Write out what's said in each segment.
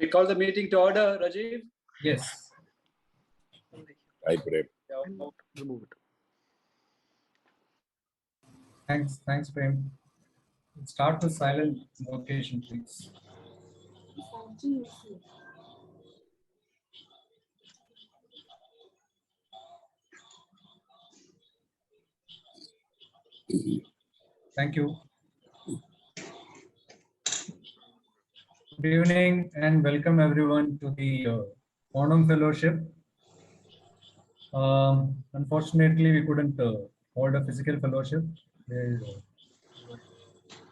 We call the meeting to order, Rajiv. Yes. Hi, Prem. Remove it. Thanks, Prem. Start the silent invocation, please. Thank you. Good evening and welcome everyone to the Onam Fellowship. Unfortunately, we couldn't hold a physical fellowship. The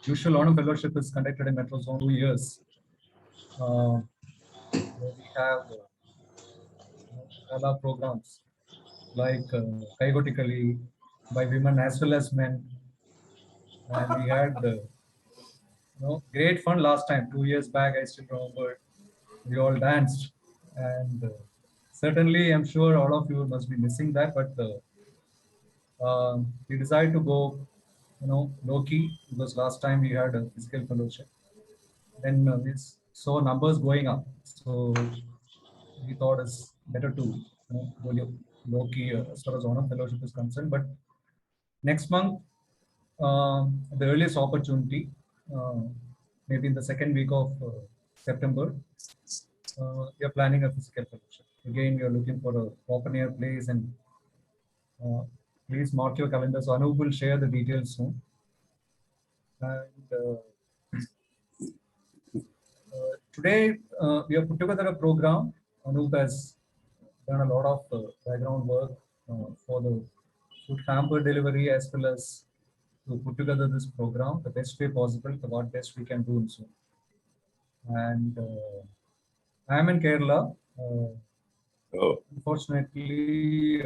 usual Onam Fellowship is conducted in Metro Zone 2 years. Where we have gala programs like Kaigotikali by women as well as men. And we had great fun last time, 2 years back. I still remember we all danced, and certainly I'm sure all of you must be missing that. But we decided to go, low key because last time we had a physical fellowship. Then we saw numbers going up, so we thought it's better to go low key as far as Onam Fellowship is concerned. But next month, the earliest opportunity, maybe in the second week of September, we are planning a physical fellowship. Again, we are looking for a open air place, and please mark your calendar. So Anup will share the details soon. And today we have put together a program. Anup has done a lot of background work for the food hamper delivery as well as to put together this program the best way possible, the what best we can do in so. And I am in Kerala. Unfortunately,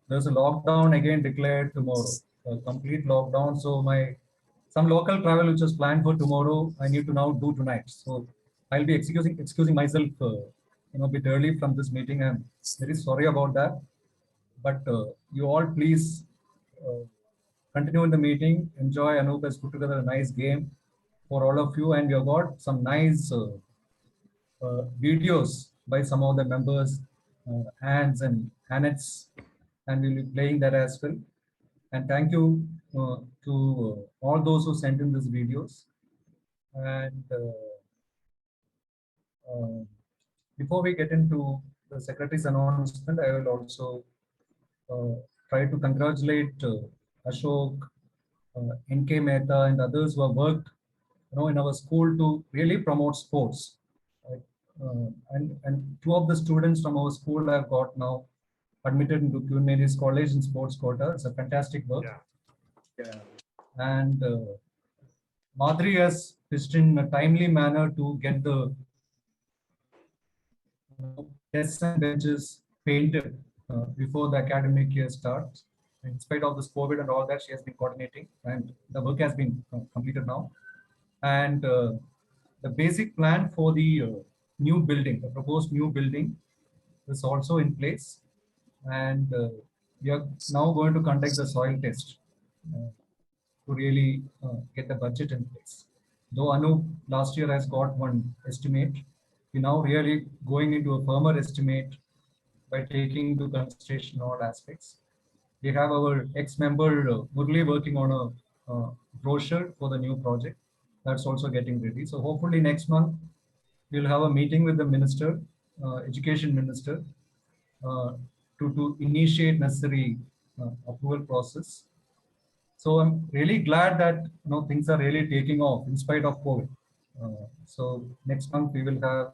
there's a lockdown again declared tomorrow, a complete lockdown. So some local travel which was planned for tomorrow, I need to now do tonight. So I'll be excusing myself, a bit early from this meeting. I'm very sorry about that. But you all please continue in the meeting. Enjoy. Anup has put together a nice game for all of you, and we have got some nice videos by some of the members, Hans and Hanets, and we'll be playing that as well. And thank you to all those who sent in these videos. And before we get into the secretary's announcement, I will also try to congratulate Ashok, N.K. Mehta, and others who have worked, in our school to really promote sports. Right? And two of the students from our school have got now admitted into Queen Mary's College in sports quota. It's a fantastic work. Yeah. And Madhuri has pitched in a timely manner to get the desks and benches painted before the academic year starts. In spite of this COVID and all that, she has been coordinating, and the work has been completed now. And the basic plan for the new building, the proposed new building, is also in place. And we are now going to conduct the soil test to really get the budget in place. Though Anup last year has got one estimate, we're now really going into a firmer estimate by taking into consideration all aspects. We have our ex-member Murli working on a brochure for the new project. That's also getting ready. So hopefully next month, we'll have a meeting with the minister, education minister, to initiate necessary approval process. So I'm really glad that things are really taking off in spite of COVID. So next month we will have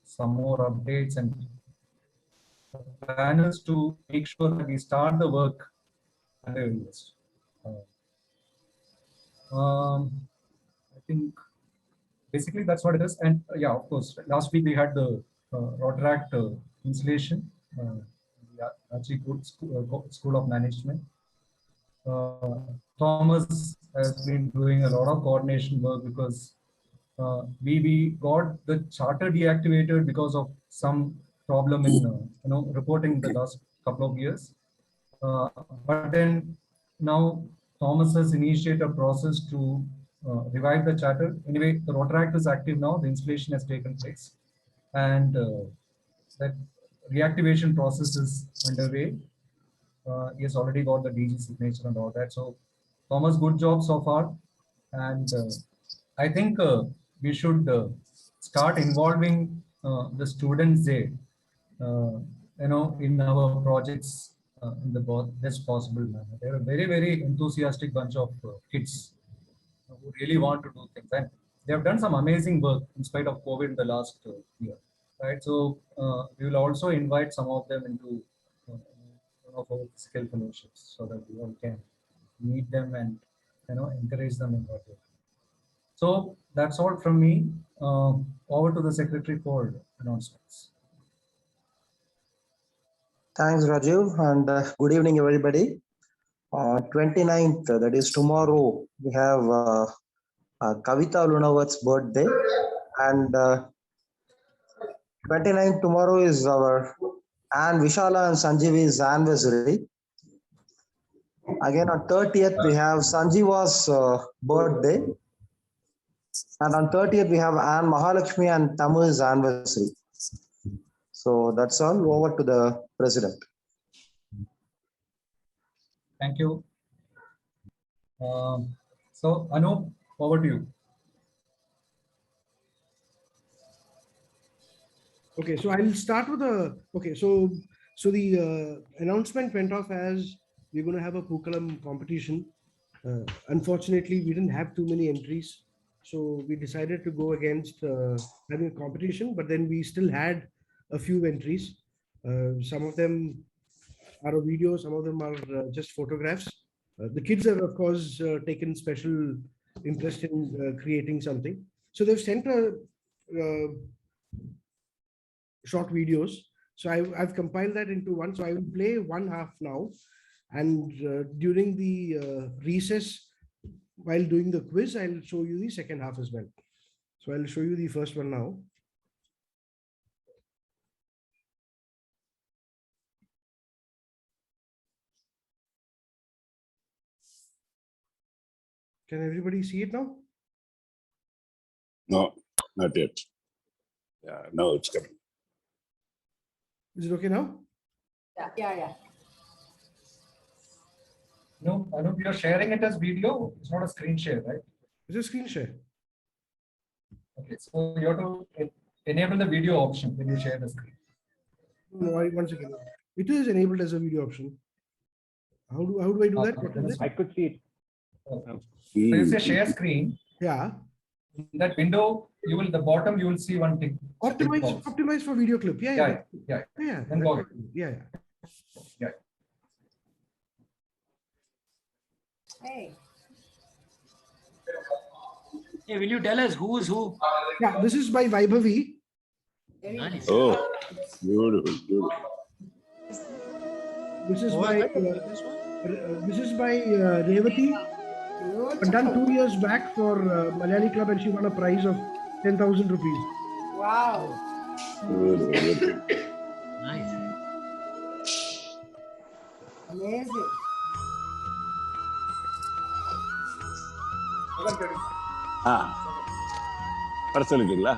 some more updates, and the plan is to make sure that we start the work at the earliest. I think basically that's what it is. And yeah, of course, last week we had the Rotaract installation, actually School of Management. Thomas has been doing a lot of coordination work because we got the charter deactivated because of some problem in reporting the last couple of years. But then now Thomas has initiated a process to revive the charter. Anyway, the Rotaract is active now. The installation has taken place, and that reactivation process is underway. He has already got the DG signature and all that. So, Thomas, good job so far, and I think we should start involving the students there, in our projects in the best possible manner. They're a very, very enthusiastic bunch of kids who really want to do things, and they have done some amazing work in spite of COVID in the last year, right? So we will also invite some of them into one of our skill fellowships so that we all can meet them and encourage them in what they do. So that's all from me. Over to the secretary for announcements. Thanks, Rajiv, and good evening, everybody. 29th, that is tomorrow, we have Kavita Lunawat's birthday, and 29th tomorrow is our and Vishala and Sanjeevi's anniversary. Again, on 30th, we have Sanjeeva's birthday, and on 30th, we have Anne Mahalakshmi and Tamu's anniversary. So that's all. Over to the president. Thank you. So, Anup, over to you. Okay, so I'll start with the announcement went off as we're going to have a Pookalam competition. Unfortunately, we didn't have too many entries, so we decided to go against having a competition, but then we still had a few entries. Some of them are a video, some of them are just photographs. The kids have, of course, taken special interest in creating something. So they've sent a short videos. So I've compiled that into one. So I will play one half now. And during the recess, while doing the quiz, I'll show you the second half as well. So I'll show you the first one now. Can everybody see it now? No, not yet. Yeah, no, it's coming. Is it okay now? Yeah. No, I know you're sharing it as video. It's not a screen share, right? It's a screen share. Okay, so you have to enable the video option when you share the screen. No, once again, it is enabled as a video option. How do I do that? What is it? I could see it. So you say share screen. Yeah. In that window, the bottom, you will see one thing. Optimize for video clip. Yeah. Then go ahead. Yeah. Hey, will you tell us who is who? Yeah, this is by Vaibhavi. Nice. Oh, beautiful. This is by Revati. Done 2 years back for Malayali Club, and she won a prize of 10,000 rupees. Wow. Beautiful. Nice. Amazing. வர சொல்லிட்டீங்களா?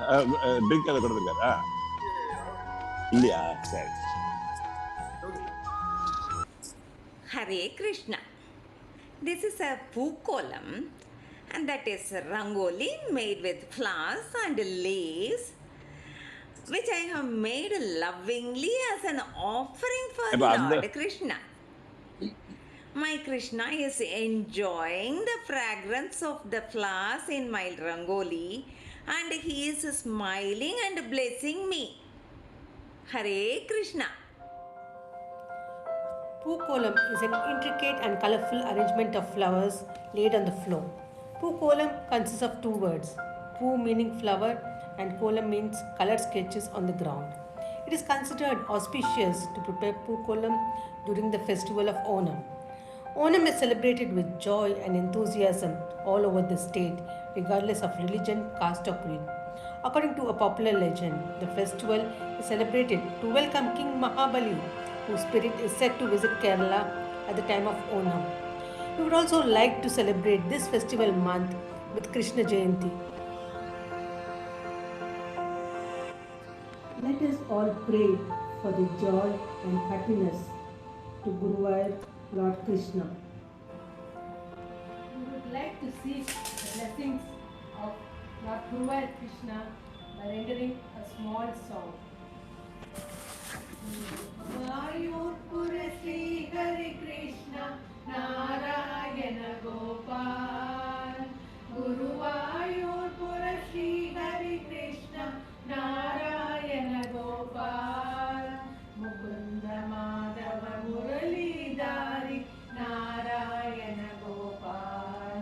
Drink அதை கொடுத்துருக்காரா? இல்லையா? சரி. Hare Krishna. This is a Pookalam, and that is rangoli made with flowers and leaves, which I have made lovingly as an offering for Lord Krishna. My Krishna is enjoying the fragrance of the flowers in my rangoli, and he is smiling and blessing me. Hare Krishna. Pookalam is an intricate and colorful arrangement of flowers laid on the floor. Pookalam consists of two words, poo meaning flower and kolam means colored sketches on the ground. It is considered auspicious to prepare Pookalam during the festival of Onam. Onam is celebrated with joy and enthusiasm all over the state, regardless of religion, caste or creed. According to a popular legend, the festival is celebrated to welcome King Mahabali, whose spirit is said to visit Kerala at the time of Onam. We would also like to celebrate this festival month with Krishna Jayanti. Let us all pray for the joy and happiness to Guruvayur Lord Krishna. We would like to seek the blessings of Lord Guruvayur Krishna by rendering a small song. Vayurpura Shri Hari Krishna Narayana Gopal. Guruvayurpura Shri Hari Krishna Narayana Gopal. Mukunda Madhava Murali Dhari Narayana Gopal.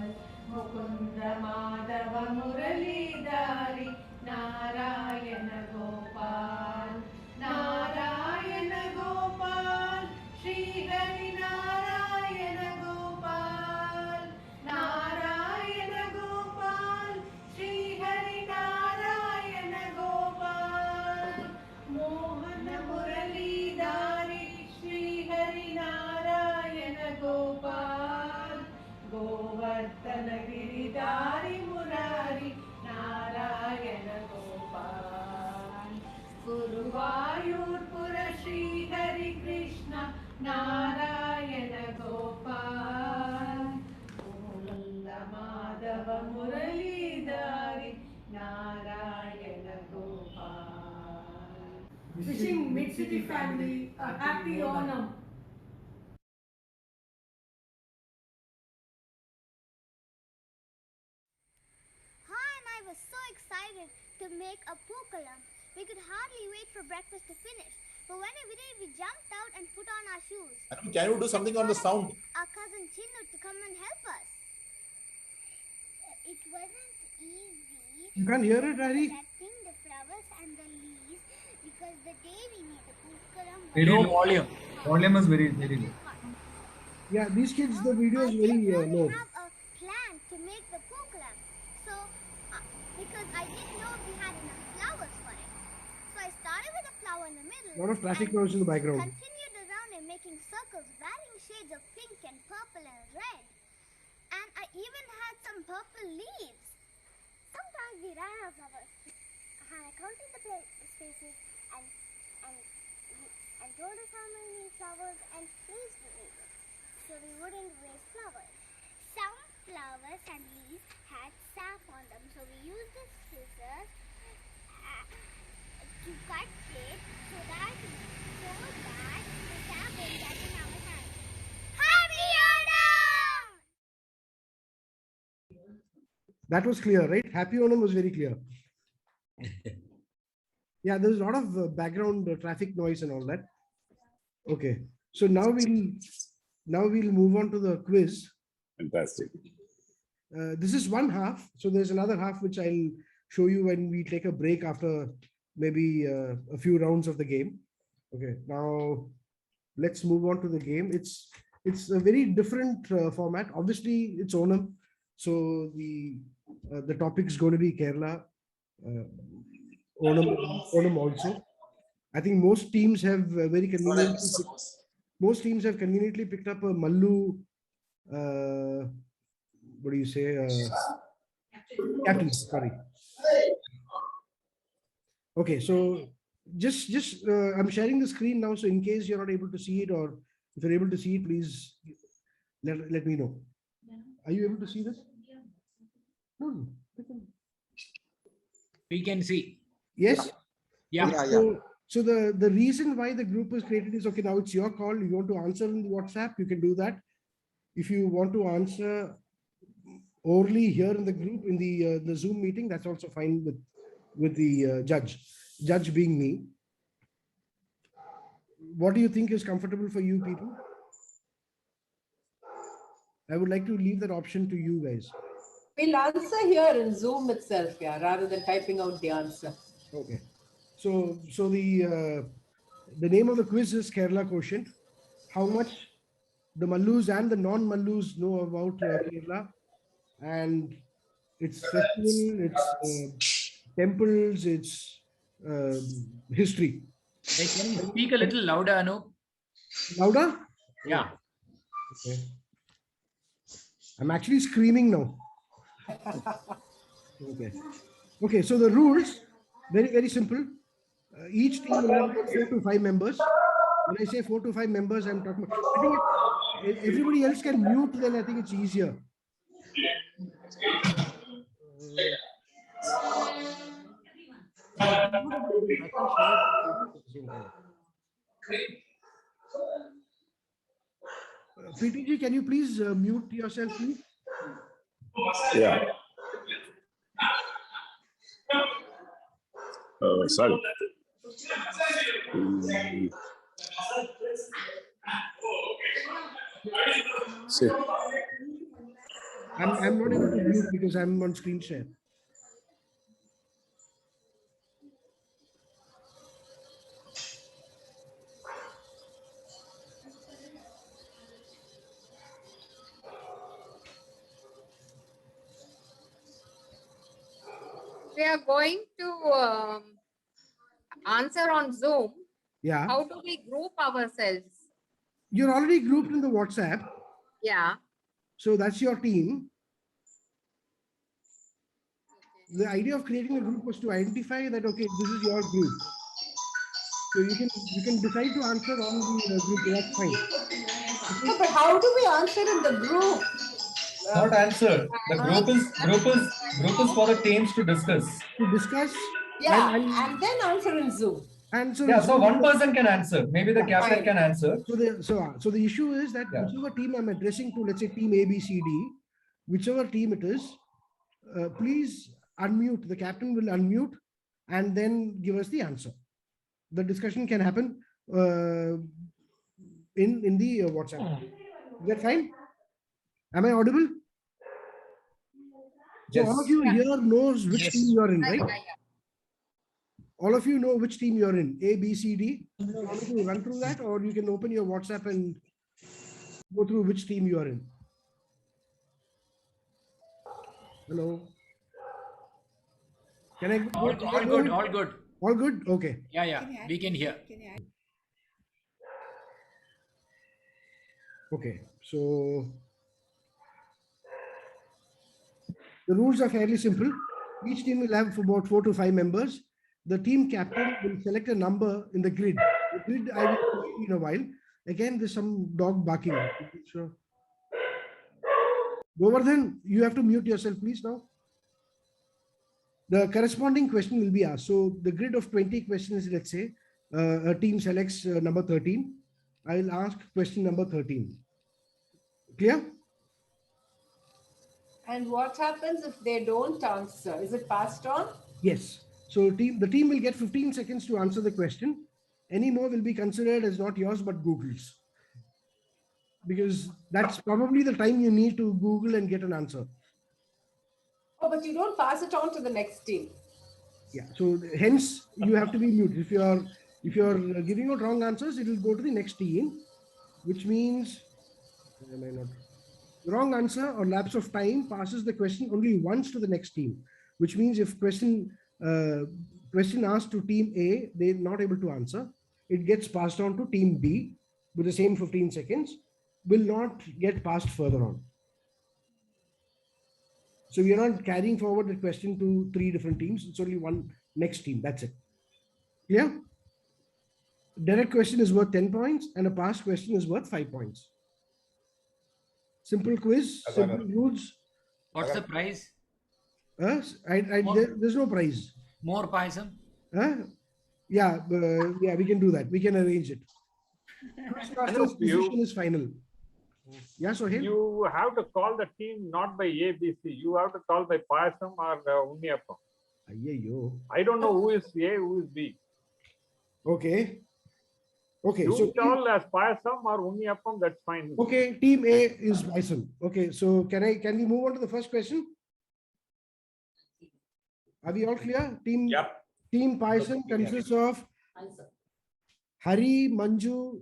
Mukunda Madhava Murali Dhari Narayana Gopal. Narayana Gopal, Shri Hari Narayana Gopal. Narayana Gopal, Shri Hari Narayana Gopal. Mohana Murali Dhari, Shri Hari Narayana Gopal. Govardhana Giridhari Murari Narayana Gopal. Guruvayurpura Shri Hari Krishna Narayana Gopal. Mukunda Madhava Murali Dhari Narayana Gopal. Wishing Mid City family a happy Onam. Hi, and I was so excited to make a pookalam. We could hardly wait for breakfast to finish. But when we did, we jumped out and put on our shoes. Can you do something on the sound? Our cousin Chinnu to come and help us. It wasn't easy. You can't hear it, Hari? Collecting the flowers and the leaves because the day we made the pookalam was Very low. Volume is very low. Yeah, these kids, the video is very low. I have a plan to make the pookalam. So, because I didn't know we had enough flowers for it. So I started with a flower in the middle. A lot of traffic and noise in the background. Continued around and making circles, varying shades of pink and purple and red. And I even had some purple leaves. Sometimes we ran out of flowers. I counted the spaces and told us how many flowers and leaves we needed. So we wouldn't waste flowers. Some flowers and leaves had sap on them, so we used the scissors to cut it so that the sap won't get in our hands. Happy Onam! That was clear, right? Happy Onam was very clear. Yeah, there's a lot of background traffic noise and all that. Okay, so now we'll move on to the quiz. Fantastic. This is one half, so there's another half which I'll show you when we take a break after maybe a few rounds of the game. Okay, now let's move on to the game. It's a very different format. Obviously, it's Onam, so the topic is going to be Kerala. Onam also. I think most teams have very conveniently picked up a Mallu. What do you say? Captain. Sorry. Okay, so just I'm sharing the screen now. So in case you're not able to see it, or if you're able to see it, please let me know. Are you able to see this? No. We can see. Yes. Yeah. So the reason why the group was created is, okay, now it's your call. You want to answer in the WhatsApp, you can do that. If you want to answer orally here in the group in the Zoom meeting, that's also fine with the judge being me. What do you think is comfortable for you people? I would like to leave that option to you guys. We'll answer here in Zoom itself, yeah, rather than typing out the answer. Okay. So the name of the quiz is Kerala Quotient. How much the Mallus and the non-Mallus know about Kerala and its festival, its temples, its history. Hey, can you speak a little louder, Anup? Louder? Yeah. Okay. I'm actually screaming now. Okay. Okay, so the rules, very, very simple. Each team will have 4 to 5 members. When I say 4 to 5 members, I'm talking about, I think if everybody else can mute, then I think it's easier. PTG, can you please mute yourself, please? Yeah. Sorry. See. I'm not able to mute because I'm on screen share. We are going to answer on Zoom. Yeah. How do we group ourselves? You're already grouped in the WhatsApp. Yeah. So that's your team. The idea of creating a group was to identify that, okay, this is your group. So you can decide to answer on the group. That's fine. No, but how do we answer in the group? Not answer. The group is for the teams to discuss. To discuss. Yeah, and then answer in Zoom. And so, Yeah, so one person can answer. Maybe the captain can answer. So the issue is that whichever team I'm addressing to, let's say team A, B, C, D, whichever team it is, please unmute. The captain will unmute and then give us the answer. The discussion can happen in the WhatsApp. Is that fine? Am I audible? So all of you here knows which team you're in, right? All of you know which team you're in, A, B, C, D. You want me to run through that, or you can open your WhatsApp and go through which team you're in. Hello. Can I go? All good, all good. All good? Okay. Yeah, we can hear. Okay, so the rules are fairly simple. Each team will have about 4 to 5 members. The team captain will select a number in the grid. The grid I will show you in a while. Again, there's some dog barking. So, Govardhan, you have to mute yourself, please, now. The corresponding question will be asked. So the grid of 20 questions, let's say, a team selects number 13. I will ask question number 13. Clear? And what happens if they don't answer? Is it passed on? Yes. So the team will get 15 seconds to answer the question. Any more will be considered as not yours, but Google's. Because that's probably the time you need to Google and get an answer. Oh, but you don't pass it on to the next team. Yeah. So hence you have to be muted. If you're giving out wrong answers, it will go to the next team, which means wrong answer or lapse of time passes the question only once to the next team, which means if question asked to team A, they're not able to answer, it gets passed on to team B with the same 15 seconds, will not get passed further on. So we are not carrying forward the question to 3 different teams. It's only one next team. That's it. Yeah. Direct question is worth 10 points and a past question is worth 5 points. Simple quiz, simple rules. What's the prize? There's no prize. More paisam? Yeah, we can do that. We can arrange it. First decision is final. Yeah, so here you have to call the team not by ABC. You have to call by Payasam or Unniyappam. I don't know who is A, who is B. Okay. Okay. You so call as Payasam or Unniyappam, that's fine. Okay, team A is Bison. Okay, so can we move on to the first question? Are we all clear? Team Bison consists of Hari, Manju,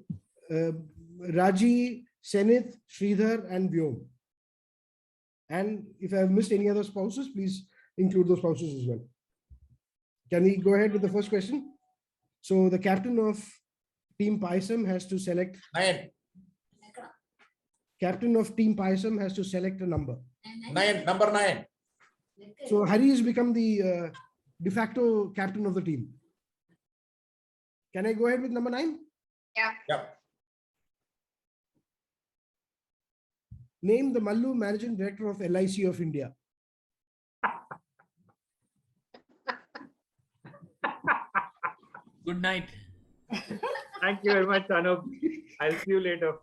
Raji, Senith, Sridhar, and Vyom. And if I have missed any other spouses, please include those spouses as well. Can we go ahead with the first question? So the captain of Team Paisam has to select 9. Captain of Team Paisam has to select a number. 9. Number 9. So Hari has become the de facto captain of the team. Can I go ahead with number 9? Yeah. Name the Mallu Managing Director of LIC of India. Good night. Thank you very much, Anup. I'll see you later.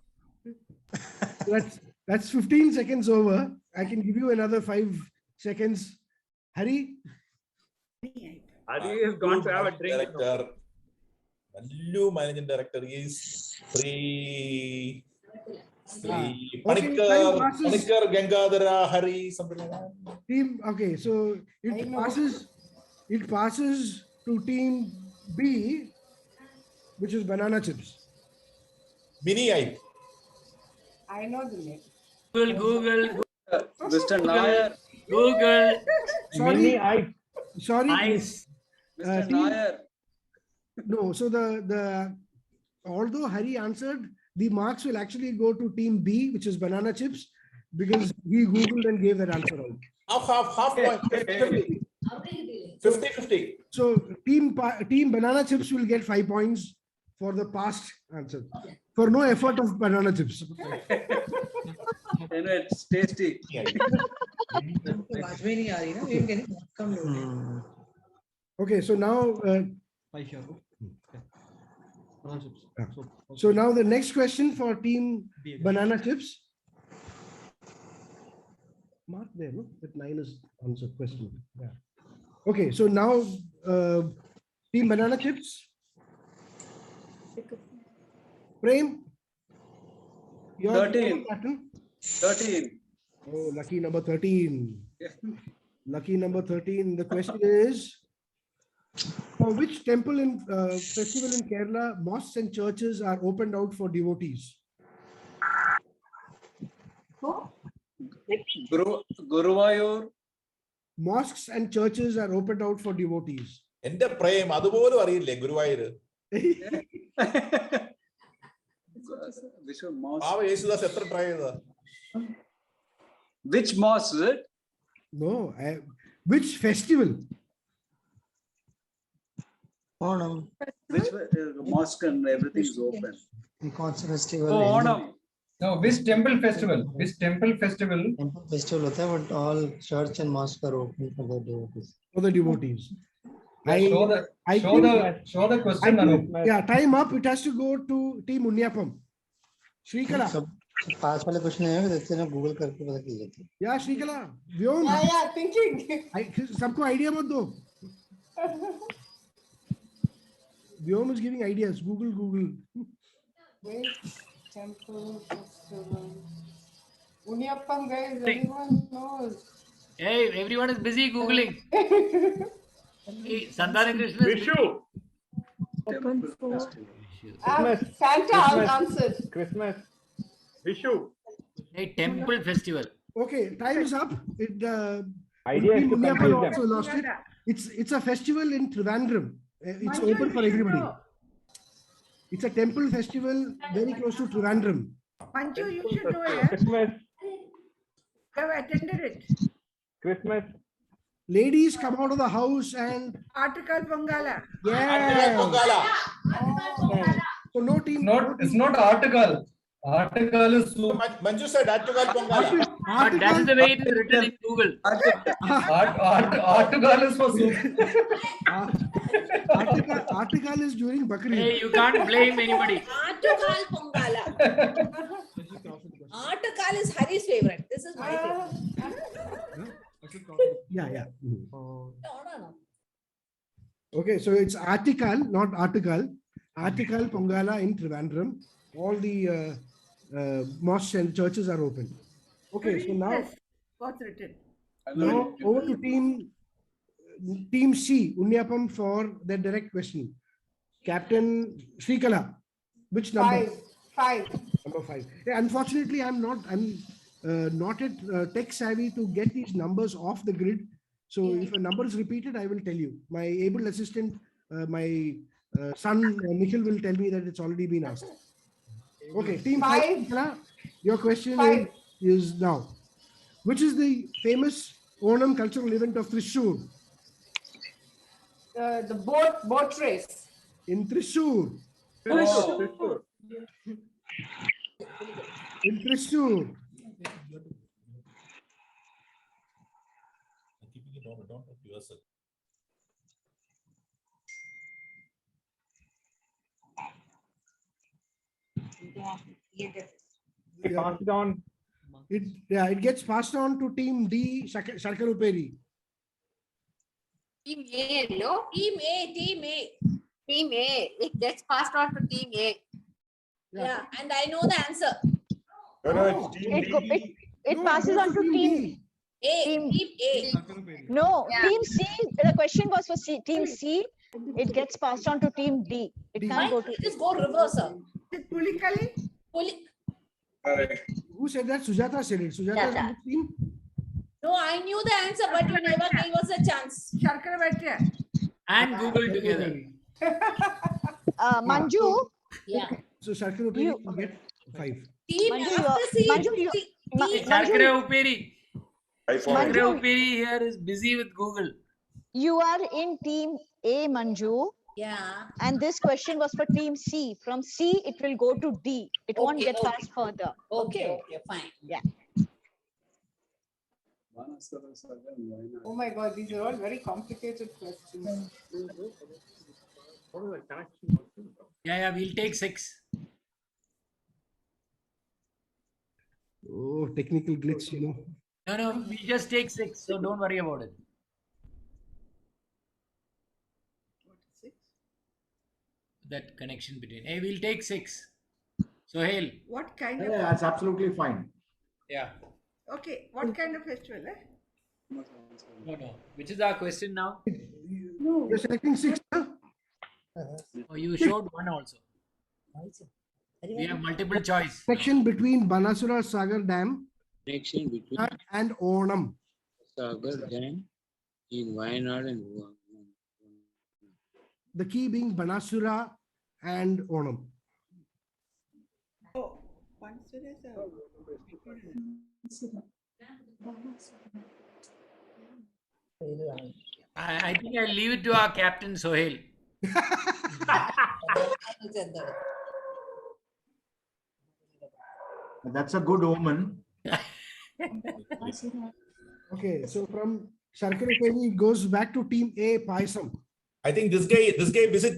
That's 15 seconds over. I can give you another 5 seconds. Hari? Hari is going to have a drink. Director. Mallu Managing Director is Sri Panikkar Gangadhara Hari, something like that. Team, okay, so it passes to team B, which is Banana Chips. Mini I. I know the name. Google. Mr. Nair. Google. Sorry. Ice. Mr. team- Nair. No, so the although Hari answered, the marks will actually go to team B, which is Banana Chips, because he Googled and gave that answer out. Half point. 50-50. So team Banana Chips will get 5 points for the past answer, for no effort of Banana Chips. It's tasty. Okay, so now so now the next question for team Banana Chips. Mark there, no? That 9 is answer question. Yeah. Okay, so now team Banana Chips. Prem, your 13. captain. 13. Oh, lucky number 13. Lucky number 13. The question is, for which temple in festival in Kerala, mosques and churches are opened out for devotees? Guruvayur. Mosques and churches are opened out for devotees. എന്റെ പ്രേം അതുപോലും അറിയില്ലേ ഗുരുവായൂര് യേശുദാസ് എത്ര try ചെയ്ത Which mosque is it? No, which festival? Onam. Which mosque and everything is open? Festival. Oh, Onam. No, which temple festival? Which temple festival? Temple festival hota hai, but all church and mosque are open for the devotees. For the devotees. Show the question, Anup. Yeah, time up. It has to go to team Unyapam. Shrikala. पांच वाले question है देखते ना Google करके पता कर लेते हैं. Yeah, Shrikala. Vyom. Yeah, thinking. सबको idea मत दो. Vyom is giving ideas. Google. Wait, temple festival. Unyappam, guys, everyone knows. Hey, everyone is busy Googling. Hey, Sandhana Krishna. Vishu. Santa answered. Christmas. Vishu. Hey, temple festival. Okay, time is up. Idea is to Unyapam confuse also them. lost it. It's a festival in Trivandrum. It's open for everybody. It's a temple festival very close to Trivandrum. Manju, you should know it. Christmas. You have attended it. Christmas. Ladies come out of the house and Article Pongala. yeah. So no team. It's not article. Article is Manju said Artugal Pongala. But that is the way it is written in Google. article is for soup. Article is during Bakri. Hey, you can't blame anybody. Artikal Pongala. Artikal is Hari's favorite. This is my favorite. Yeah. Okay, so it's Article, not Article. Article Pongala in Trivandrum. All the mosques and churches are open. Okay, so now over to team C, Unyapam, for the direct question. Captain Srikala, which number? 5. Number 5. Yeah, unfortunately, I'm not tech savvy to get these numbers off the grid. So if a number is repeated, I will tell you. My able assistant, my son Nikhil, will tell me that it's already been asked. Okay, team 5. Your question is now. Which is the famous Onam cultural event of Thrissur. The boat race. In Thrissur. Thrissur. In Thrissur. Don't talk to yourself. Pass it on. It gets passed on to team D, Sharkaruperi. Team A, no? Team A. Team A. It gets passed on to Team A. Yeah, and I know the answer. No, it's team D. It passes on to team A. Team A. No, Yeah. team C. The question was for team C. It gets passed on to team D. It can't go to. Just go reverse, sir. Pulikali? Who said that? Sujata said it. Sujata is on the team. No, I knew the answer, but you never gave us a chance. And Google together. Manju. Yeah. So Sharkaruperi will get 5. Team Manju, after C. Manju, you- Team Shakra Uperi. Shakra Manju, Uperi here is busy with Google. you are in team A, Manju. Yeah. And this question was for team C. From C, it will go to D. It won't Okay, get okay. passed further. Okay, fine. Yeah. Oh my God, these are all very complicated questions. What is the connection? Yeah, we'll take 6. Oh, technical glitch, you know. No, we just take 6, so don't worry about it. That connection between. Hey, we'll take 6. Sohail. What kind of? Yeah, that's absolutely fine. Yeah. Okay, what kind of festival? No. Which is our question now? You're selecting 6. Huh? Oh, you showed 1 also. We have multiple choice. Connection between Banasura Sagar Dam Connection between and Onam. Sagar Dam in Wayanad and The key being Banasura and Onam. Oh, I think I'll leave it to our captain Sohail. That's a good omen. Okay, so from Sharkaruperi it goes back to team A, Paisam. I think this guy visit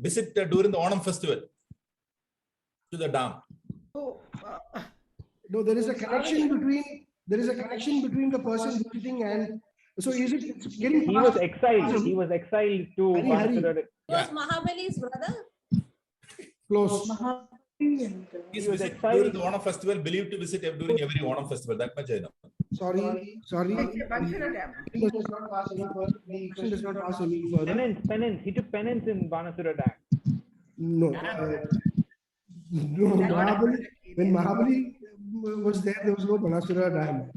visit during the Onam festival to the dam. No, there is a connection between the person visiting and so is it getting He was exiled. He was exiled to Hari. Banasura. Was Mahabali's brother? Close. He's visit during the Onam festival, believed to visit during every Onam festival. That much I know. Sorry. It does not pass any further. The question does not pass any further. Penance. He took penance in Banasura Dam. No. No, when Mahabali was there was no Banasura Dam.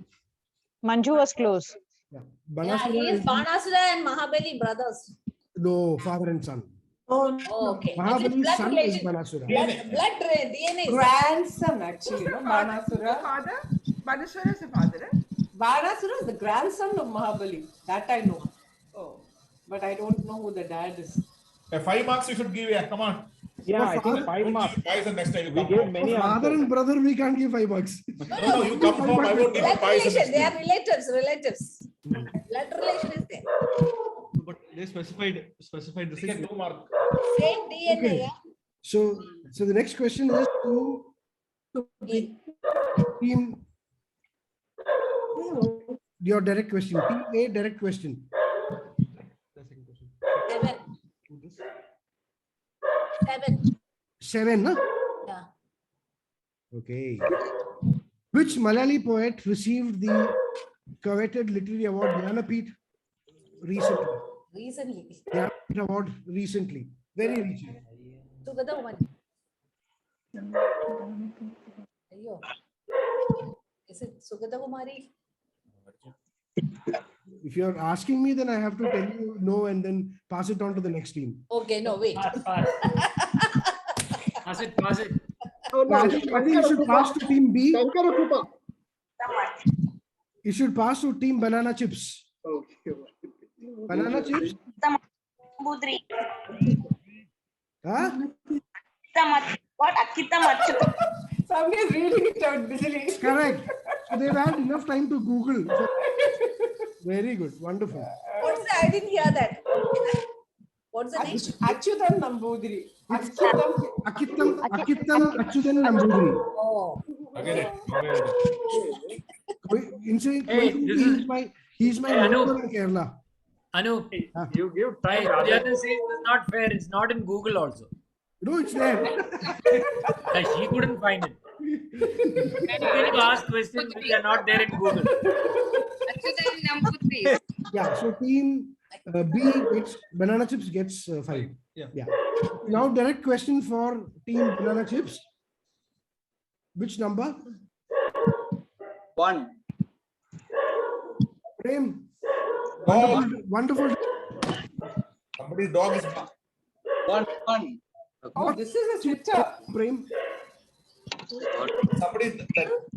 Manju was close. Yeah. Yeah, he is Banasura and Mahabali brothers. No, father and son. Oh, okay. Mahabali's son is Banasura. Blood DNA. Grandson, actually, no? Banasura. Father? Banasura is the father. Banasura is the grandson of Mahabali. That I know. Oh, but I don't know who the dad is. 5 marks you should give. Yeah, come on. Yeah, I think 5 marks. Guys, and next time you We come gave home. many Father answers. and brother, we can't give 5 bucks. No, you come home. I won't give you Blood 5. relation. They are relatives. Blood relation is there. But they specified the You get 2 marks. Same DNA. Okay. Yeah? So the next question is to team. Your direct question. Team A direct question. 7, huh? Yeah. Okay. Which Malayali poet received the coveted literary award Jnanapeeth recently? Recently. Jnanapeeth award recently. Very recently. Together one. Ayyo. Is it Sugata Kumari? If you're asking me, then I have to tell you no and then pass it on to the next team. Okay, no, wait. Pass it. I think you should pass to team B. it should pass to team banana chips. Okay. Banana chips. Budri. Huh? What? Akita Machu. Somebody is reading it out busily. Correct. So they've had enough time to Google. So, very good. Wonderful. What's the? I didn't hear that. What's the name? Achyutan Nambudiri. Akittam Achyutan Nambudiri. Oh. Again. He's my neighbor in Kerala. Anu, You give time. the other says it's not fair. It's not in Google also. No, it's there. She couldn't find it. Many people ask questions which are not there in Google. Yeah, so team B gets banana chips gets 5. Yeah. Now direct question for team banana chips. Which number? 1. Prem. Dog. Wonderful. Somebody's dog is 1. Oh, this is a Twitter. Prem. somebody.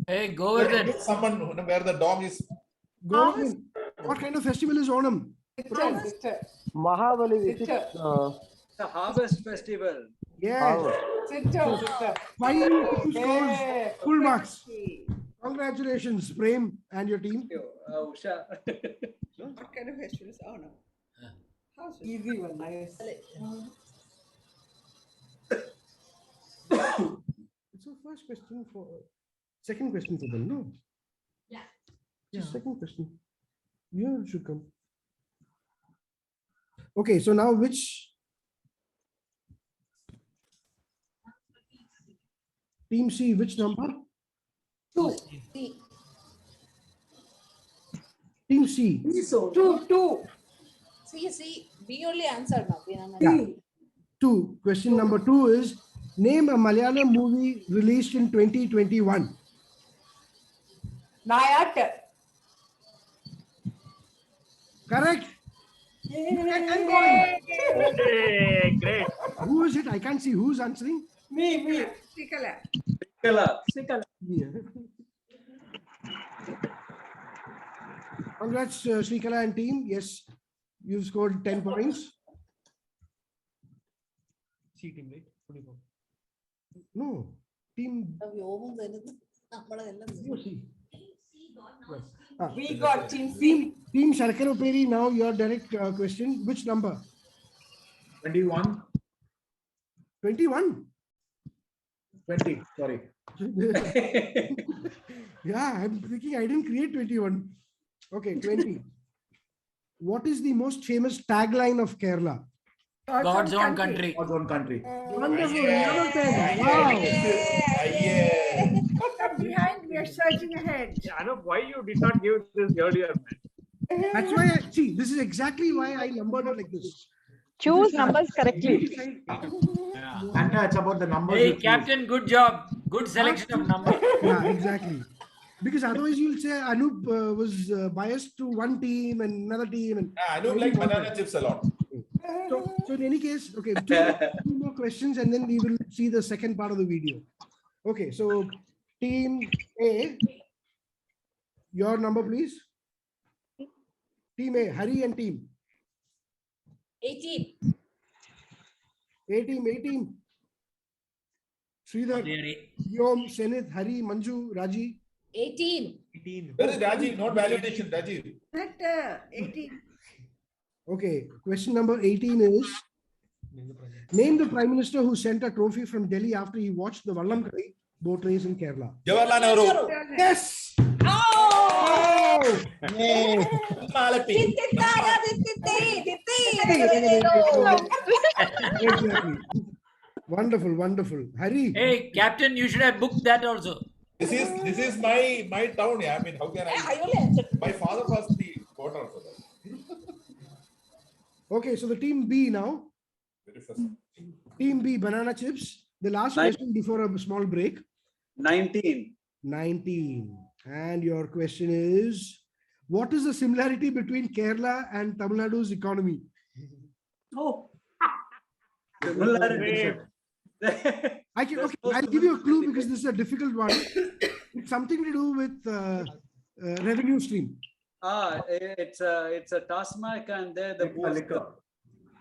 Hey, go with it. Someone where the dog is. Go with it. What kind of festival is Onam? Mahabali, which is The harvest festival. Yes. Twitter. 5 scores, full marks. Congratulations, Prem and your team. Usha. What kind of vegetables? Oh no. How's it? Easy one, nice. It's our first question for second question for them, no? Yeah. Second question. Yeah, it should come. Okay, so now which team C, which number? 2. Team C. 2. See, we only answered now. Yeah. 2. Question number 2 is name a Malayalam movie released in 2021. Nayat. Correct. Hey, great. Who is it? I can't see who's answering. Me. Sikala. Yeah. Congrats, Srikala and team. Yes, you've scored 10 points. C team, right? 24. No, team. We got team C. Team Sharkar Uperi, now your direct question. Which number? 21. 21? 20, sorry. Yeah, I'm thinking I didn't create 21. Okay, 20. What is the most famous tagline of Kerala? God's own country. God's own country. Wonderful. Number 10. Wow. Come behind, we are surging ahead. Yeah, Anup, why you did not give this earlier, man? That's why I see. This is exactly why I numbered it like this. Choose numbers correctly. And it's about the numbers. Hey, Captain, good job. Good selection of numbers. Yeah, exactly. Because otherwise you'll say Anup was biased to one team and another team. And I don't like banana chips a lot. So in any case, okay, two more questions and then we will see the second part of the video. Okay, so team A, your number please. Team A, Hari and team. 18. A team. Sridhar, Yom, Senith, Hari, Manju, Raji. 18. Where is Rajiv? Not validation, Rajiv. 18. Okay, question number 18 is name the Prime Minister who sent a trophy from Delhi after he watched the Vallamkali boat race in Kerala. Jawaharlal Nehru. Yes! Oh! Exactly. Wonderful. Hari. Hey, Captain, you should have booked that also. This is my town. Yeah, I mean, how can I? My father was the voter for that. Okay, so the team B now. Very first. Team B, banana chips. The last question before a small break. 19. And your question is, what is the similarity between Kerala and Tamil Nadu's economy? Oh. Similarity. I'll give you a clue because this is a difficult one. It's something to do with revenue stream. It's a TASMAC and they're the booster.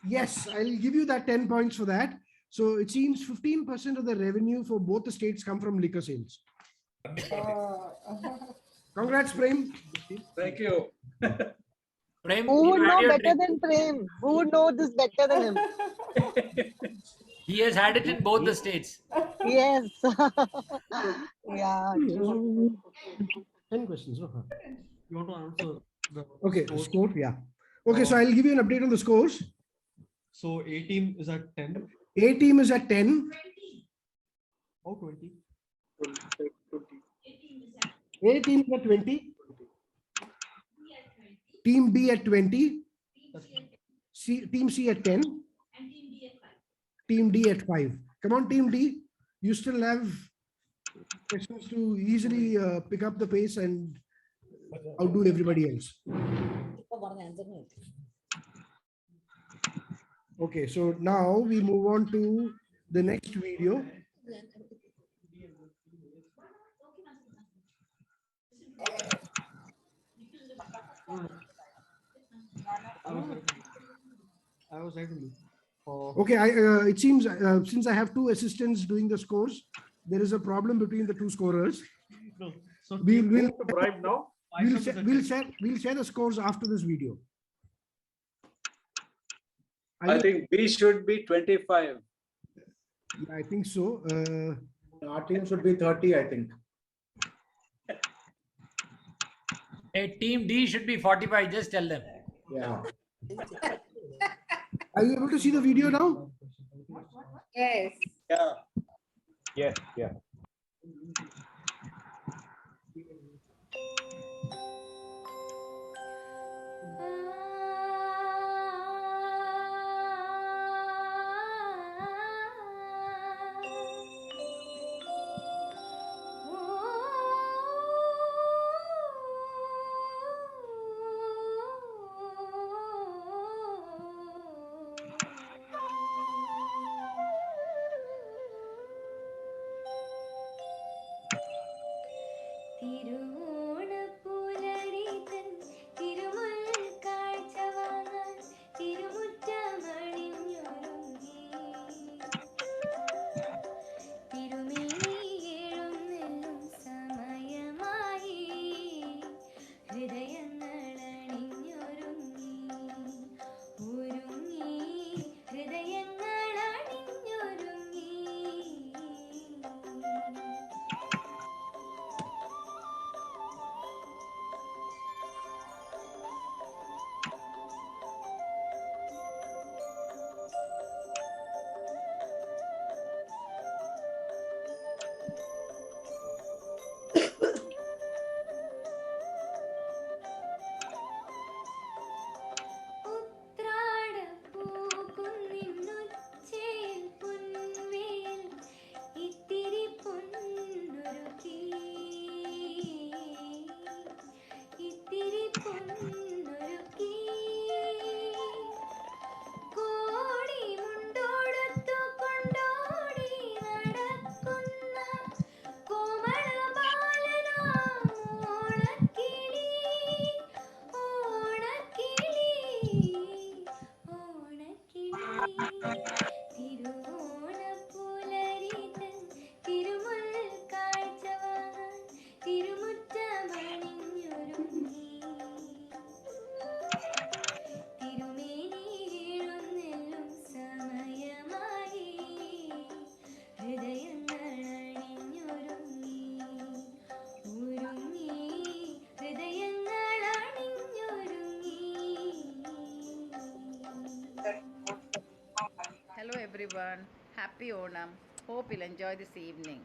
Yes, I'll give you that 10 points for that. So it seems 15% of the revenue for both the states come from liquor sales. Congrats, Prem. Thank you. Prem, Who would you had know your better drink. than Prem? Who would know this better than him? He has had it in both the states. Yes. Yeah. True. 10 questions. No? You want to answer the Okay, scores? score. Yeah. Okay, so I'll give you an update on the scores. So A team is at 10. A team is at 10. Or 20. A team is at 20. Team B at 20. Team C at 10. Team D at 5. Come on, Team D. You still have questions to easily pick up the pace and outdo everybody else. Okay, so now we move on to the next video. I was actually. Okay, it seems since I have two assistants doing the scores, there is a problem between the two scorers. No, so We'll bribe now. we'll share the scores after this video. I think B should be 25. Yeah, I think so. Our team should be 30, I think. Hey, team D should be 45. Just tell them. Yeah. Are you able to see the video now? Yes. Yeah. Yeah, yeah. Hello everyone, happy Onam. Hope you'll enjoy this evening.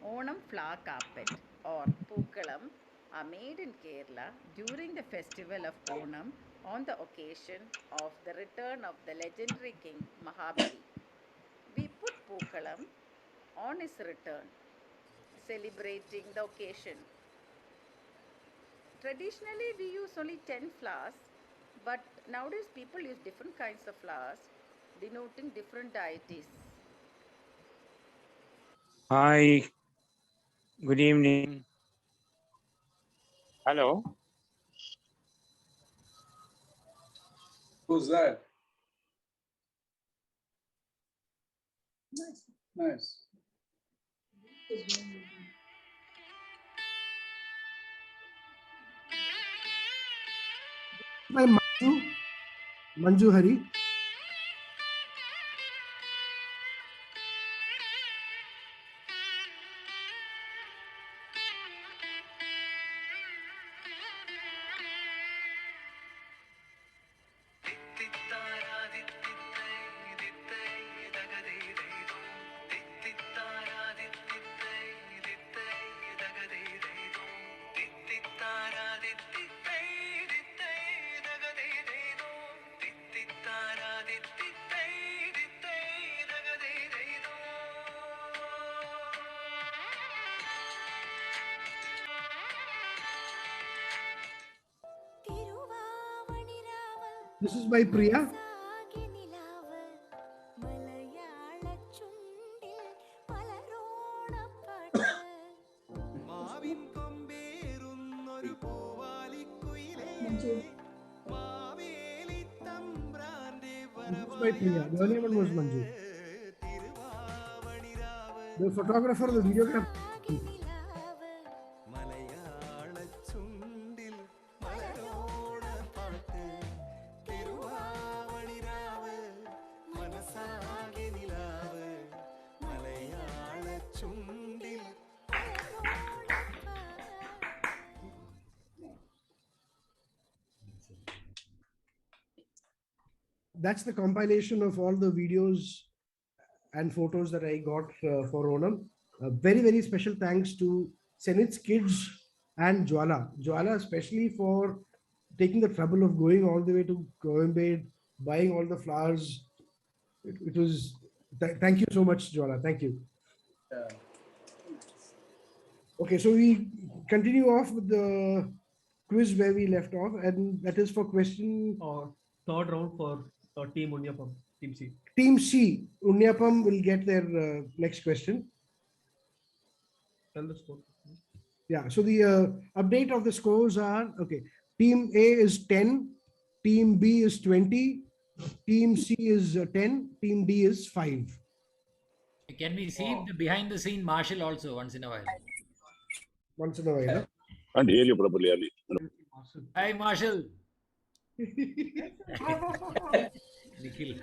Onam flower carpet or Pookalam are made in Kerala during the festival of Onam on the occasion of the return of the legendary king Mahabali. We put Pookalam on his return, celebrating the occasion. Traditionally, we use only 10 flowers, but nowadays people use different kinds of flowers denoting different deities. Hi, good evening. Hello. Who's that? Nice. By Manju Hari. This is by Priya. By Priya. The earlier one was Manju. The photographer, the videographer. That's the compilation of all the videos and photos that I got for Onam. Very, very special thanks to Senit's kids and Jwala. Jwala especially for taking the trouble of going all the way to Coimbatore, buying all the flowers. It was, thank you so much, Jwala. Thank you. Yeah. Okay, so we continue off with the quiz where we left off, and that is for question or third round for Team Unyapam, Team C. Team C. Unyapam will get their next question. Tell the score. Yeah, so the update of the scores are, okay, Team A is 10, Team B is 20, Team C is 10, Team D is 5. Can we see the behind the scene Marshall also once in a while? Once in a while. Huh? And hear you properly, Ali. Hi, Marshall. Nikhil.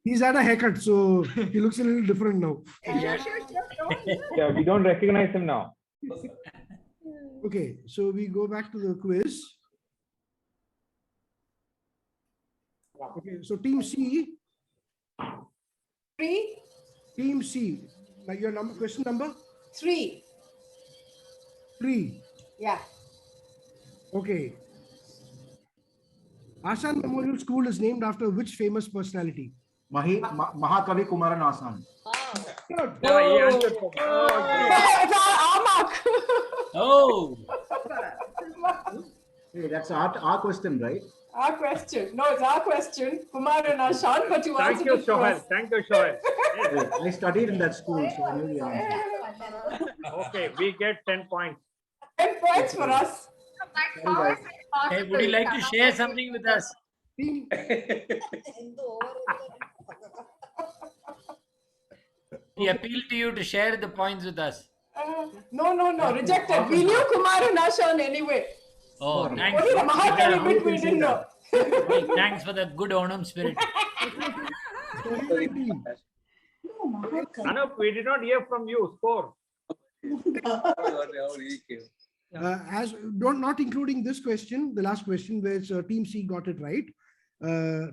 He's had a haircut, so he looks a little different now. Yeah, we don't recognize him now. Okay, so we go back to the quiz. Okay, so Team C. 3. Team C. Like your number, question number? 3. 3. Yeah. Okay. Asan Memorial School is named after which famous personality? Mahakavi Kumaran Asan. Oh. Hey, that's our question, right? Our question. No, it's our question. Kumaran Asan, but you Thank answered you, it Shohail. first. Thank you, Shohail. I studied in that school, so I knew the answer. Okay, we get 10 points. 10 points for us. Hey, would you like to share something with us? Team. We appeal to you to share the points with us. No, rejected. We knew Kumaran Asan anyway. Oh, thanks. Only the Mahakavi bit we didn't know. Well, thanks for the good Onam spirit. Anup, we did not hear from you. Score. Not including this question, the last question, which Team C got it right.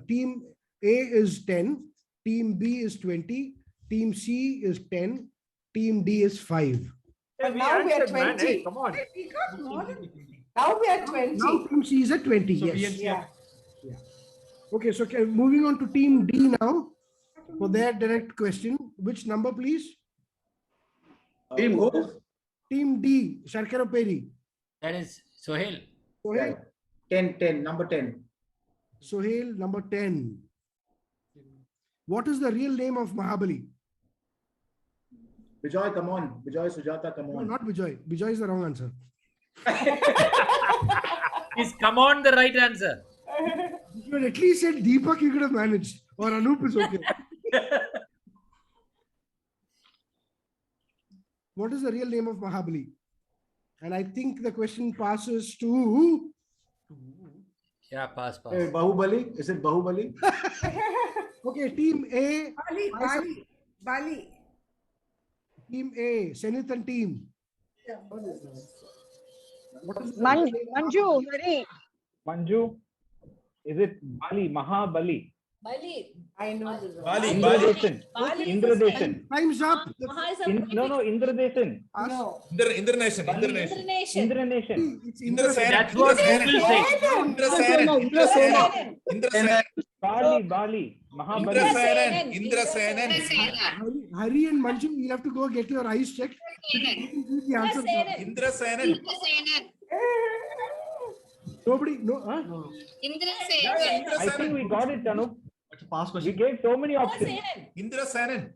Team A is 10, Team B is 20, Team C is 10, Team D is 5. But now we are 20. Hey, come on. Now we are 20. Now Team C is at 20, So yes. Yeah. Okay, so moving on to Team D now for their direct question. Which number, please? Team who? Team D, Sharkara Peri. That is Sohail. Sohail. 10, number 10. Sohail, number 10. What is the real name of Mahabali? Bijoy, come on. Bijoy, Sujata, come No, on. not Bijoy. Bijoy is the wrong answer. Is come on the right answer. If you had at least said Deepak, you could have managed. Or Anup is okay. What is the real name of Mahabali? And I think the question passes to. Yeah, pass. Hey, Bahubali? Is it Bahubali? Okay, team A. Bali. Team A, Senith and team. Manju, hurry. Manju, is it Bali? Mahabali? Bali. I know this one. Bali. Indradesan. Bali. Indradesan. Time's up. Maha is a No, Indradesan. No. Indranation. Indranation. It's Indrasen. That's what Google says. Indrasen. Bali. Mahabali. Indrasenan. Hari and Manju, you'll have to go get your eyes checked. The answer. Indrasenan. Nobody, no. Huh? I think we got it, Anup. It's a past We question. gave so many options. Indrasenan.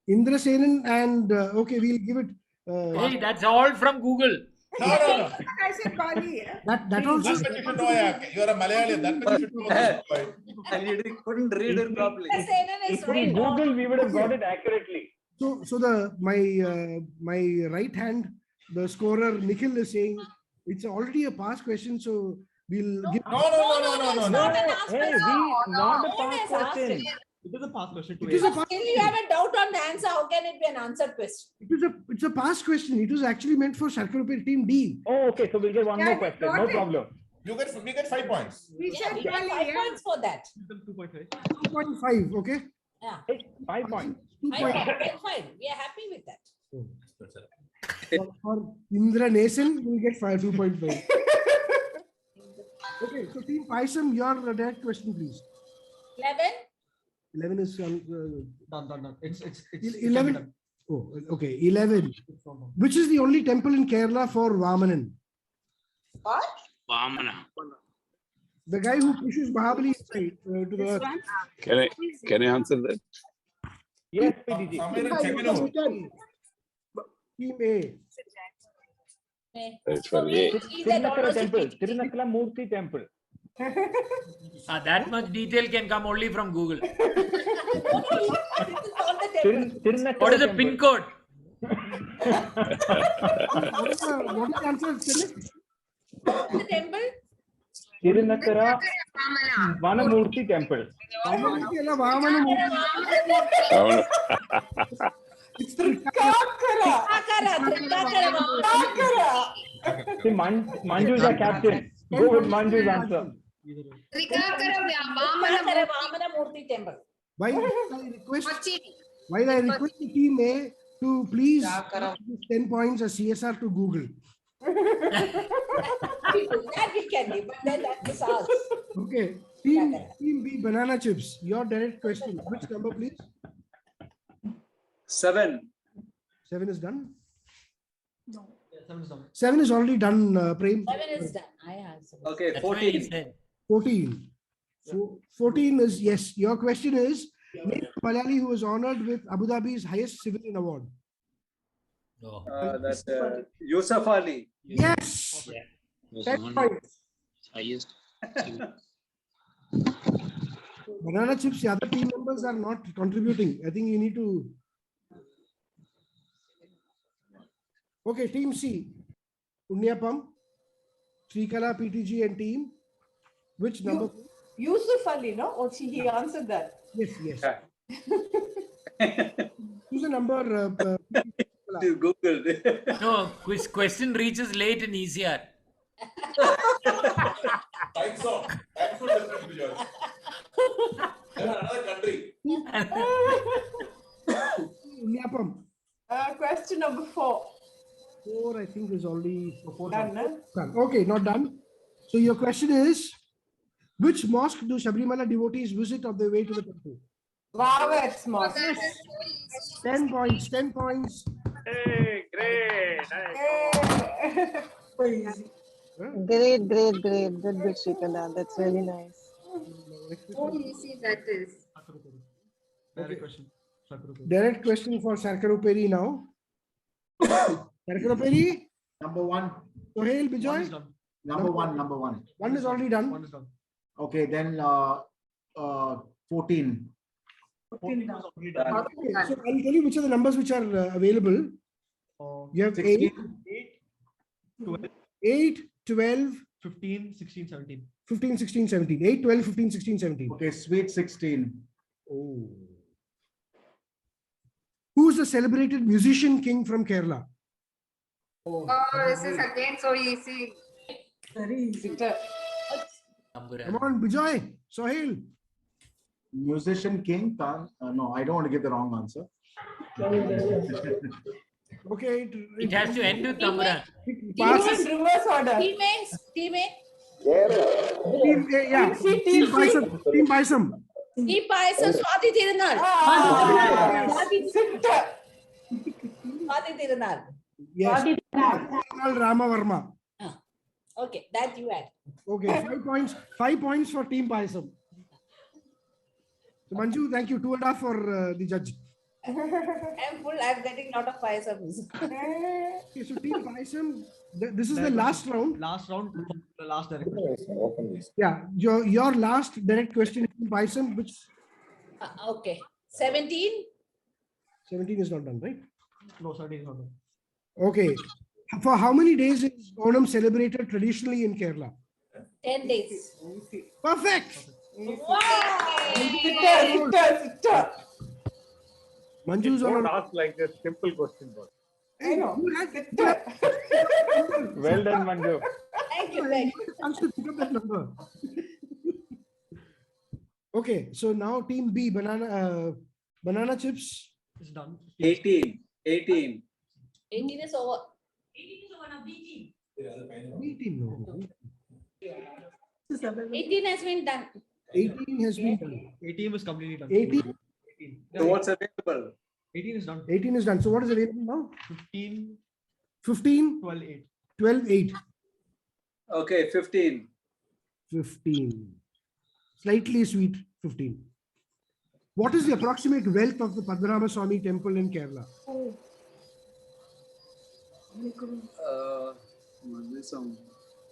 Indrasenan and okay, we'll give it. Hey, that's all from Google. No. I said Bali. That also. That much you should know, yeah. You are a Malayali. That much you should know. This point. And you couldn't read it properly. If we Google, we would have got it accurately. So my right hand, the scorer Nikhil is saying it's already a past question, so we'll give. No. Hey, not a past question. It is a past question. It is a past, Still, you have a doubt on the answer. How can it be an answered question? it's a past question. It was actually meant for Sarkarupe team D. Oh, okay. So we'll get one more question. No problem. We get 5 points. We Yeah, said we get Bali. 5 Yeah. points for that. 2.5. Okay. Yeah. Hey, 5 points. 5. We are happy with that. For Indra Nason, we'll get 2.5. Okay, so team Paisam, your direct question, please. 11. 11 is Done. It's 11. Oh, okay. 11. Which is the only temple in Kerala for Vamanan? What? Vamana. The guy who pushes Mahabali side to the earth. Can I answer that? Yes, PDG. Team A. It's for A. Tirunakala temple. Tirunakala Murthy temple. That much detail can come only from Google. What is the pin code? What is the answer? The temple? Tirunakala Vanamurthy temple. It's Trikakara. See, Manju is a captain. Go with Manju's answer. Trikakara Vamana Murthy temple. While I request the team A to please give 10 points as CSR to Google. That we can do, but then that is ours. Okay. Team B, banana chips. Your direct question. Which number, please? 7. 7 is done. No. 7 is done. 7 is already done, Prem. 7 is done. I answered. Okay, 14. 14. So 14 is yes. Your question is name a Malayali who was honored with Abu Dhabi's highest civilian award. No. That's Yusuf Ali. Yes. Was 10 on points. highest. Banana chips, the other team members are not contributing. I think you need to. Okay, team C. Unniyapam, Srikala, PTG and team. Which number? Yusuf Ali, no? Oh, he answered that. Yes. Who's the number? Google. No, question reaches late in ECR. Time zone. Time zone different because. Another country. Unniyapam. Question number 4. 4, I think, is already Done, no? done. Okay, not done. So your question is, which mosque do Sabrimala devotees visit on their way to the temple? Wow, it's Mosque. 10 points. 10 points. Hey, great. So easy. Great. Good, Srikala. That's really nice. So easy that is. Direct question. Sarkarupe. Direct question for Sarkaruperi now. Sarkaruperi, Number 1. Sohail, Bijoy? Number one. One is already done. One is done. Okay, then 14. 14 was Okay, so I'll tell you which are the numbers which are available. You have 8, 12, 15, 16, 17. 15, 16, 17. 8, 12, 15, 16, 17. Okay, sweet 16. Oh. Who's the celebrated musician king from Kerala? Oh, this is again so easy. Very easy. Come on, Bijoy, Sohail. Musician king, no, I don't want to give the wrong answer. Okay. It has to end with Tambura. Reverse order. Team A. Team A, yeah. Team Paisam. Team Paisam. Team Paisam, Swati Tirunal. Swati Tirunal. Yes. Rama Varma. Okay, that you add. Okay, 5 points. 5 points for Team Paisam. So Manju, thank you. 2.5 for the judge. I'm full. I'm getting a lot of Paisams. Okay, so Team Paisam, this is the last round. Last round, the last direct. Yeah, your last direct question, Team Paisam, which Okay. 17. 17 is not done, right? No, 17 is not done. Okay. For how many days is Onam celebrated traditionally in Kerala? 10 days. Perfect. Wow. Manju's Don't on. ask like this simple question. Boss. I know. Well done, Manju. Thank you. Thank you. Chance to pick up that number. Okay, so now Team B, banana chips. It's done. 18. 18 is over. 18 has been done. 18 has been done. 18 was completely done. 18. So what's available? 18 is done. 18 is done. So what is available now? 15, 15, 12, 8. 12, 8. Okay, 15. 15. Slightly sweet 15. What is the approximate wealth of the Padmanabha Swami temple in Kerala?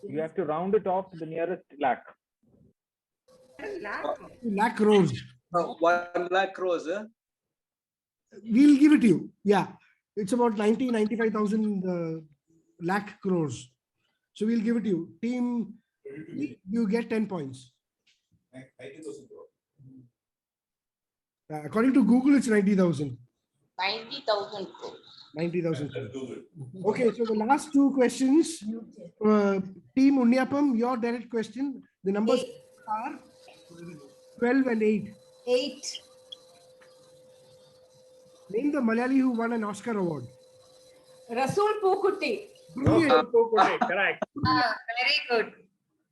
You have to round it off to the nearest lakh. Lakh crores. 1 lakh crores, huh? We'll give it to you. Yeah. It's about 95,000 lakh crores. So we'll give it to you. Team, you get 10 points. 90,000 crore. According to Google, it's 90,000. 90,000 crores. 90,000 crores. Okay, so the last two questions. Team Unniapam, your direct question. The numbers are 12 and 8. 8. Name the Malayali who won an Oscar award. Rasool Pookutti. Brilliant. Correct. Very good.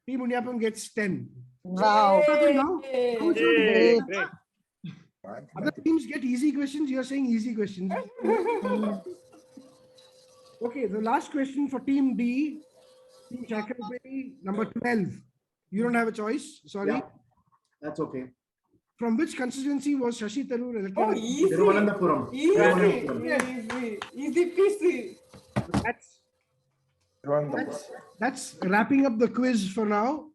Team Unniapam gets 10. Wow. Now, Great. other teams get easy questions. You're saying easy questions. Okay, the last question for Team D. Team Chakrabarti, number 12. You don't have a choice. Sorry. Yeah, that's okay. From which constituency was Shashi Tharoor elected? Oh, easy. Thiruvananthapuram. Easy peasy. That's wrapping up the quiz for now.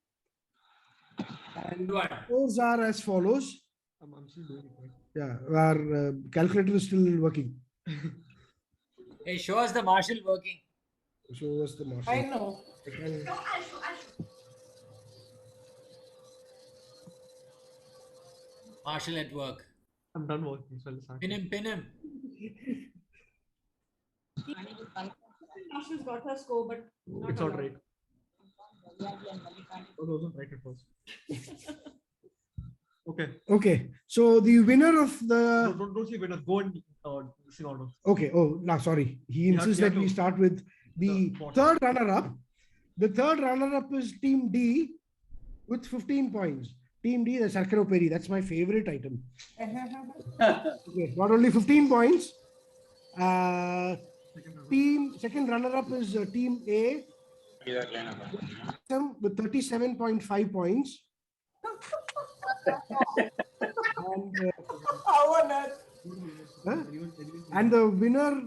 And scores are as follows. I'm still doing it. Right? Yeah, our calculator is still working. Hey, show us the marshal working. Show us the marshal. I know. Marshal at work. I'm done working. So let's start. Pin him, pin him. Asha's got her score, but It's all right. Oh, those are right at first. Okay. Okay, so the winner of the. Don't say winner. Go and sing order. Okay, oh, no, sorry. He insists you have that we to- start with the third runner-up. The third runner-up is Team D with 15 points. Team D, the Sarkaro Peri. That's my favorite item. Okay, not only 15 points. Second runner-up is Team A with 37.5 points. And the winner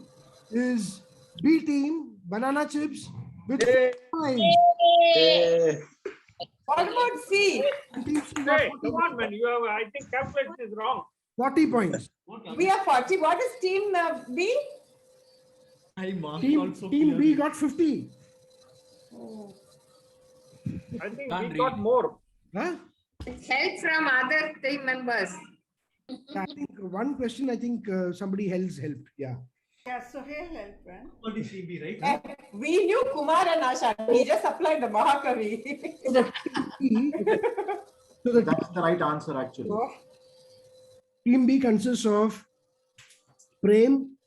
is B team, banana chips with Yay. points. What about C? Hey, come on, man. You have, I think calculation is wrong. 40 points. We are 40. What is team B? Team B got 50. I think Can't we read. got more. Huh? Help from other team members. I think one question, I think somebody else helped. Yeah. Yeah, so here help, right? Only CB, right? We knew Kumar and Asha. We just applied the Mahakavi. So the That's the right answer, actually. team B consists of Prem,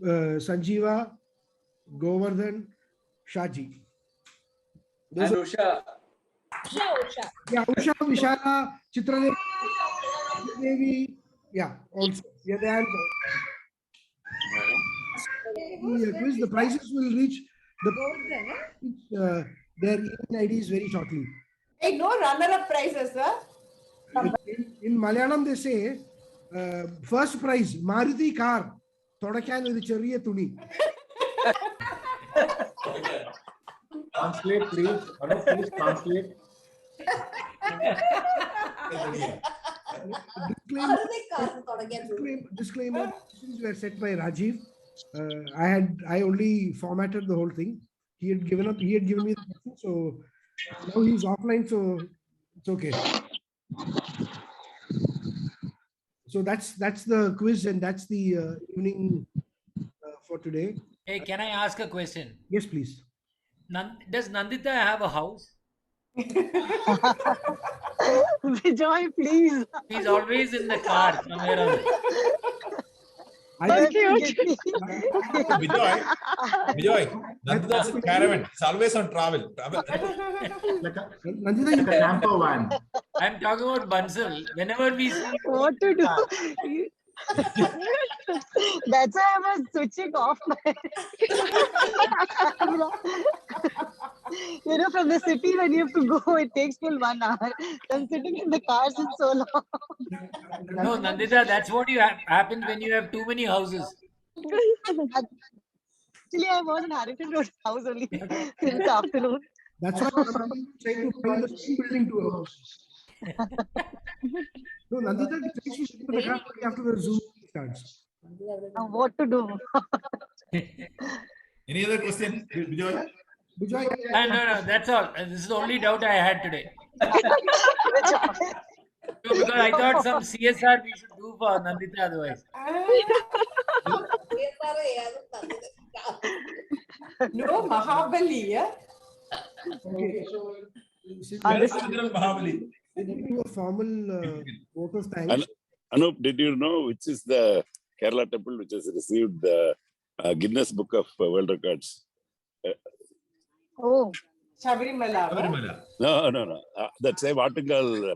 Sanjeeva, Govardhan, Shaji. Those And are- Usha. Usha. Yeah, Usha, Vishala, Chitradevi, Devi. Yeah, also. Yeah, they are. Quiz, the prizes will reach their email IDs very shortly. Hey, no runner-up prizes, sir. In Malayalam, they say first prize, Maruti car. Thodakan with Chariya Tuni. Translate, please. Anup, please translate. Disclaimer, questions were set by Rajiv. I only formatted the whole thing. He had given me the question, so now he's offline, so it's okay. So that's the quiz, and that's the evening for today. Hey, can I ask a question? Yes, please. Does Nandita have a house? Vijay, please. She's always in the car somewhere else. So cute. Vijay, Nandita's a caravan. It's always on travel. Like a camper van. I'm talking about Bansal. Whenever we see What to do? That's why I was switching off my. From the city when you have to go, it takes full 1 hour. I'm sitting in the car since so long. No, Nandita, that's what happens when you have too many houses. Actually, I was in Harrington Road house only since afternoon. That's why I'm trying to find the same building to a house. No, Nandita, tries to sit in the car after the Zoom starts. What to do? Any other question, Vijay? Vijay, No, that's all. This is the only doubt I had today. No, because I thought some CSR we should do for Nandita otherwise. No Mahabali, yeah? Okay. Mahabali. Let me do a formal vote of thanks. Anup, did you know which is the Kerala temple which has received the Guinness Book of World Records? Oh. Shabarimala. No. That same article.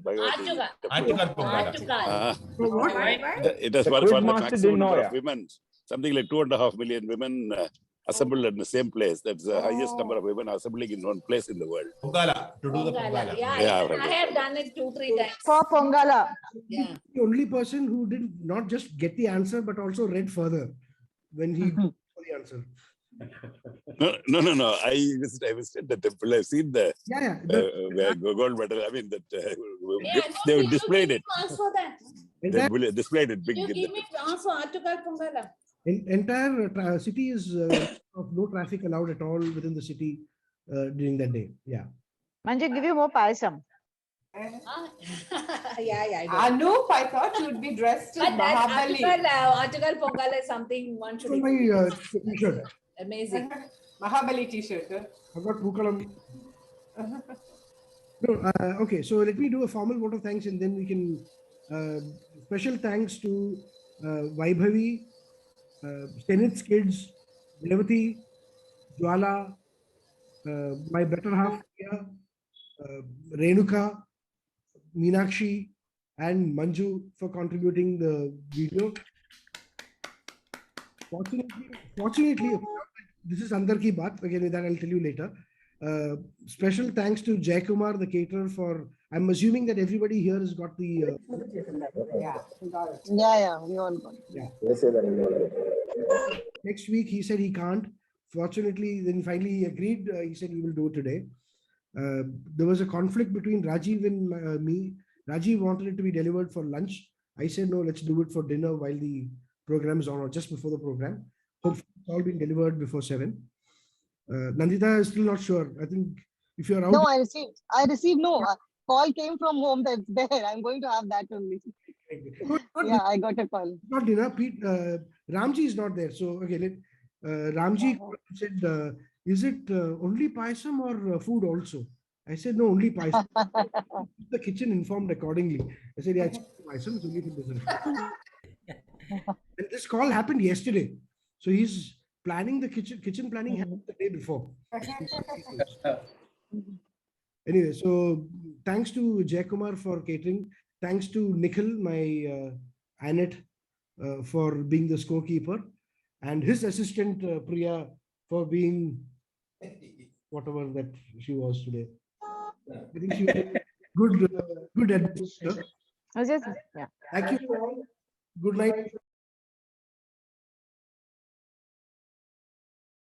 It has for the maximum number of women. Something like 2.5 million women assembled in the same place. That's the highest number of women assembling in one place in the world. Pongala, to do the Pongala. Yeah, I have done it 2-3 times. For Pongala. Yeah. The only person who did not just get the answer but also read further when he for the answer. No. I visited the temple. I've seen the gold medal. I mean, that they displayed it. Transfer that. They displayed it big. You give me transfer Attukal Pongala. Entire city is of no traffic allowed at all within the city during that day. Yeah. Manje, give you more payasam. Yeah. Anup, I thought you'd be dressed as Mahabali. Attukal Pongala is something one should. My t-shirt. Amazing. Mahabali t-shirt. I've got Pukalam. No, okay, so let me do a formal vote of thanks and then we can. Special thanks to Vaibhavi, Stenith's kids, Devati, Jwala, my better half, Renuka, Meenakshi, and Manju for contributing the video. Fortunately, this is Andar Ki Baat. Again, that I'll tell you later. Special thanks to Jay Kumar, the caterer, for. I'm assuming that everybody here has got the. Yeah, we all got it. Yeah. Next week, he said he can't. Fortunately, then finally he agreed. He said he will do it today. There was a conflict between Rajiv and me. Rajiv wanted it to be delivered for lunch. I said, no, let's do it for dinner while the program is on or just before the program. Hopefully it's all been delivered before 7. Nandita is still not sure. I think if you're out. No, I received no. Call came from home that's there. I'm going to have that only. Yeah, I got a call. Not dinner. Pete, Ramji is not there. So, okay, Ramji said, is it only paisam or food also? I said, no, only paisam. The kitchen informed accordingly. I said, yeah, it's paisam, it's only for dessert. And this call happened yesterday. So he's planning the kitchen planning happened the day before. Anyway, so thanks to Jaykumar for catering. Thanks to Nikhil, my Annette, for being the scorekeeper, and his assistant Priya for being whatever that she was today. I think she was good administrator. Yeah. Thank you all. Good night.